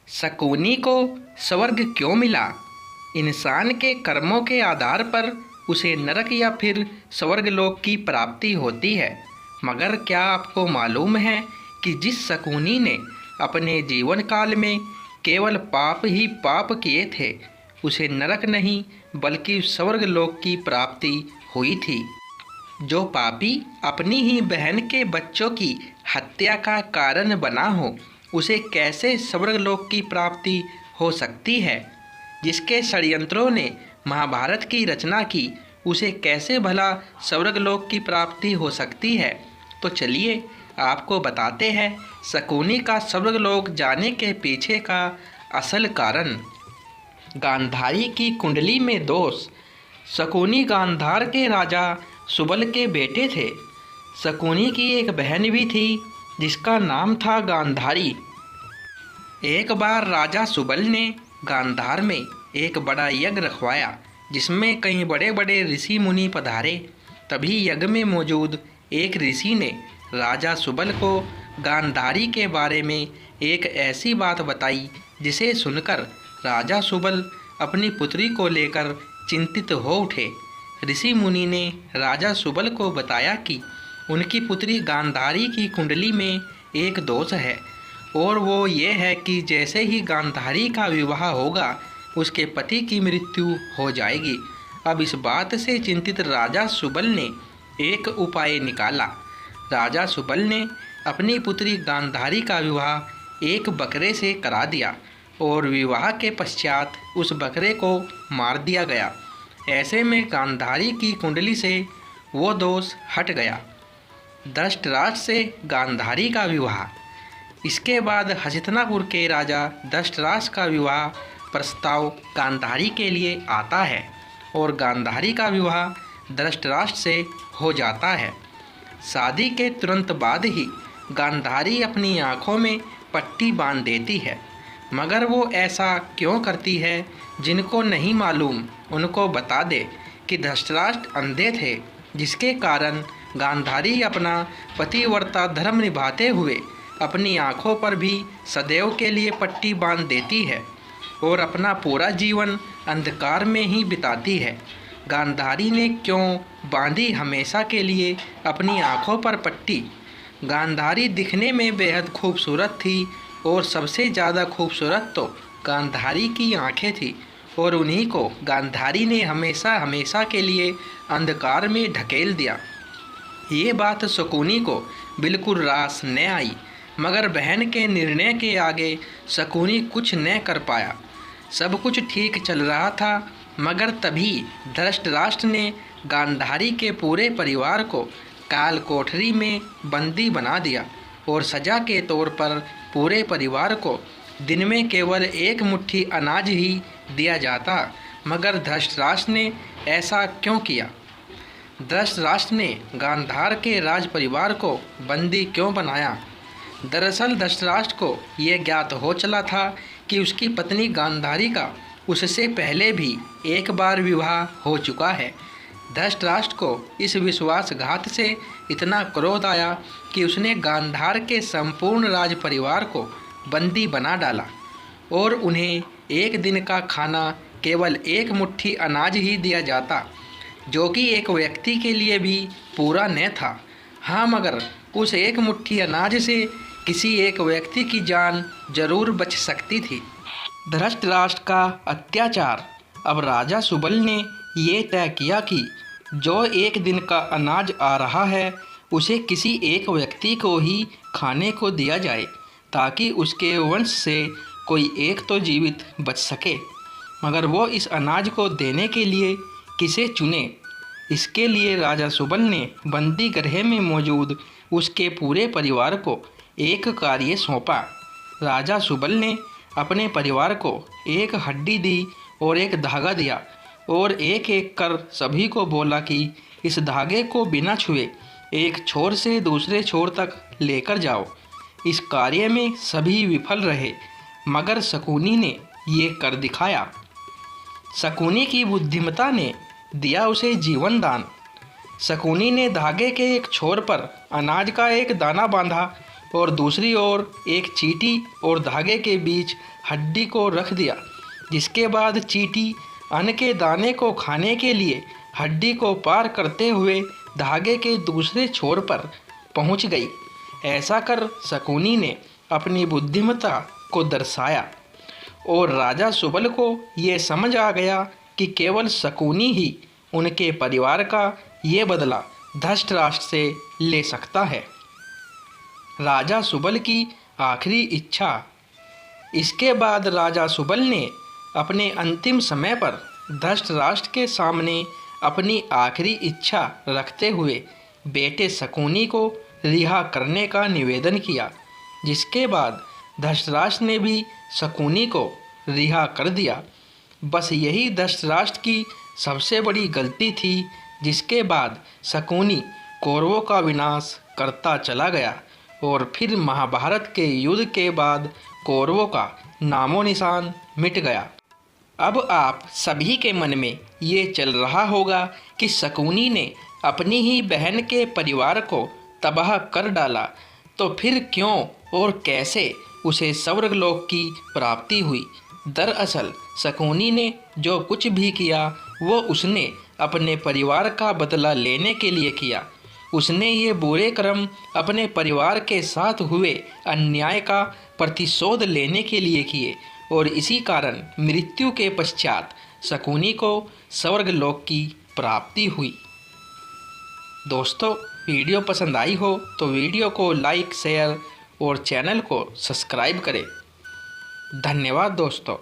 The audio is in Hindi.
शकुनी को स्वर्ग क्यों मिला? इंसान के कर्मों के आधार पर उसे नरक या फिर स्वर्गलोक की प्राप्ति होती है। मगर क्या आपको मालूम है कि जिस शकुनी ने अपने जीवन काल में केवल पाप ही पाप किए थे, उसे नरक नहीं बल्कि स्वर्गलोक की प्राप्ति हुई थी। जो पापी अपनी ही बहन के बच्चों की हत्या का कारण बना हो, उसे कैसे स्वर्गलोक की प्राप्ति हो सकती है? जिसके षड्यंत्रों ने महाभारत की रचना की, उसे कैसे भला स्वर्गलोक की प्राप्ति हो सकती है? तो चलिए आपको बताते हैं शकुनी का स्वर्गलोक जाने के पीछे का असल कारण। गांधारी की कुंडली में दोष। शकुनी गांधार के राजा सुबल के बेटे थे। शकुनी की एक बहन भी थी जिसका नाम था गांधारी। एक बार राजा सुबल ने गांधार में एक बड़ा यज्ञ रखवाया जिसमें कई बड़े बड़े ऋषि मुनि पधारे। तभी यज्ञ में मौजूद एक ऋषि ने राजा सुबल को गांधारी के बारे में एक ऐसी बात बताई जिसे सुनकर राजा सुबल अपनी पुत्री को लेकर चिंतित हो उठे। ऋषि मुनि ने राजा सुबल को बताया कि उनकी पुत्री गांधारी की कुंडली में एक दोष है और वो ये है कि जैसे ही गांधारी का विवाह होगा, उसके पति की मृत्यु हो जाएगी। अब इस बात से चिंतित राजा सुबल ने एक उपाय निकाला। राजा सुबल ने अपनी पुत्री गांधारी का विवाह एक बकरे से करा दिया और विवाह के पश्चात उस बकरे को मार दिया गया। ऐसे में गांधारी की कुंडली से वो दोष हट गया। धृतराष्ट्र से गांधारी का विवाह। इसके बाद हस्तिनापुर के राजा धृतराष्ट्र का विवाह प्रस्ताव गांधारी के लिए आता है और गांधारी का विवाह धृतराष्ट्र से हो जाता है। शादी के तुरंत बाद ही गांधारी अपनी आँखों में पट्टी बांध देती है। मगर वो ऐसा क्यों करती है? जिनको नहीं मालूम उनको बता दे कि धृतराष्ट्र अंधे थे, जिसके कारण गांधारी अपना पतिव्रता धर्म निभाते हुए अपनी आँखों पर भी सदैव के लिए पट्टी बांध देती है और अपना पूरा जीवन अंधकार में ही बिताती है। गांधारी ने क्यों बांधी हमेशा के लिए अपनी आँखों पर पट्टी? गांधारी दिखने में बेहद खूबसूरत थी और सबसे ज़्यादा खूबसूरत तो गांधारी की आँखें थी और उन्हीं को गांधारी ने हमेशा हमेशा के लिए अंधकार में ढकेल दिया। ये बात शकुनी को बिल्कुल रास न आई, मगर बहन के निर्णय के आगे शकुनी कुछ न कर पाया। सब कुछ ठीक चल रहा था, मगर तभी धृतराष्ट्र ने गांधारी के पूरे परिवार को काल कोठरी में बंदी बना दिया और सजा के तौर पर पूरे परिवार को दिन में केवल एक मुट्ठी अनाज ही दिया जाता। मगर धृतराष्ट्र ने ऐसा क्यों किया? धृतराष्ट्र ने गांधार के राज परिवार को बंदी क्यों बनाया? दरअसल धृतराष्ट्र को यह ज्ञात हो चला था कि उसकी पत्नी गांधारी का उससे पहले भी एक बार विवाह हो चुका है। धृतराष्ट्र को इस विश्वासघात से इतना क्रोध आया कि उसने गांधार के संपूर्ण राज परिवार को बंदी बना डाला और उन्हें एक दिन का खाना केवल एक मुट्ठी अनाज ही दिया जाता, जो कि एक व्यक्ति के लिए भी पूरा न था। हाँ, मगर उस एक मुट्ठी अनाज से किसी एक व्यक्ति की जान जरूर बच सकती थी। धृतराष्ट्र का अत्याचार। अब राजा सुबल ने ये तय किया कि जो एक दिन का अनाज आ रहा है उसे किसी एक व्यक्ति को ही खाने को दिया जाए, ताकि उसके वंश से कोई एक तो जीवित बच सके। मगर वो इस अनाज को देने के लिए किसे चुने? इसके लिए राजा सुबल ने बंदी गृह में मौजूद उसके पूरे परिवार को एक कार्य सौंपा। राजा सुबल ने अपने परिवार को एक हड्डी दी और एक धागा दिया और एक एक कर सभी को बोला कि इस धागे को बिना छुए एक छोर से दूसरे छोर तक लेकर जाओ। इस कार्य में सभी विफल रहे, मगर शकुनी ने ये कर दिखाया। शकुनी की बुद्धिमत्ता ने दिया उसे जीवन दान। शकुनी ने धागे के एक छोर पर अनाज का एक दाना बांधा और दूसरी ओर एक चींटी और धागे के बीच हड्डी को रख दिया, जिसके बाद चींटी अन्न के दाने को खाने के लिए हड्डी को पार करते हुए धागे के दूसरे छोर पर पहुंच गई। ऐसा कर शकुनी ने अपनी बुद्धिमत्ता को दर्शाया और राजा सुबल को ये समझ आ गया कि केवल शकुनी ही उनके परिवार का ये बदला धृतराष्ट्र से ले सकता है। राजा सुबल की आखिरी इच्छा। इसके बाद राजा सुबल ने अपने अंतिम समय पर धृतराष्ट्र के सामने अपनी आखिरी इच्छा रखते हुए बेटे शकुनी को रिहा करने का निवेदन किया, जिसके बाद धृतराष्ट्र ने भी शकुनी को रिहा कर दिया। बस यही धृतराष्ट्र की सबसे बड़ी गलती थी, जिसके बाद शकुनी कौरवों का विनाश करता चला गया और फिर महाभारत के युद्ध के बाद कौरवों का नामो निशान मिट गया। अब आप सभी के मन में ये चल रहा होगा कि शकुनी ने अपनी ही बहन के परिवार को तबाह कर डाला, तो फिर क्यों और कैसे उसे स्वर्गलोक की प्राप्ति हुई। दरअसल शकुनी ने जो कुछ भी किया वो उसने अपने परिवार का बदला लेने के लिए किया। उसने ये बुरे कर्म अपने परिवार के साथ हुए अन्याय का प्रतिशोध लेने के लिए किए और इसी कारण मृत्यु के पश्चात शकुनी को स्वर्गलोक की प्राप्ति हुई। दोस्तों, वीडियो पसंद आई हो तो वीडियो को लाइक, शेयर और चैनल को सब्सक्राइब करें। धन्यवाद दोस्तों।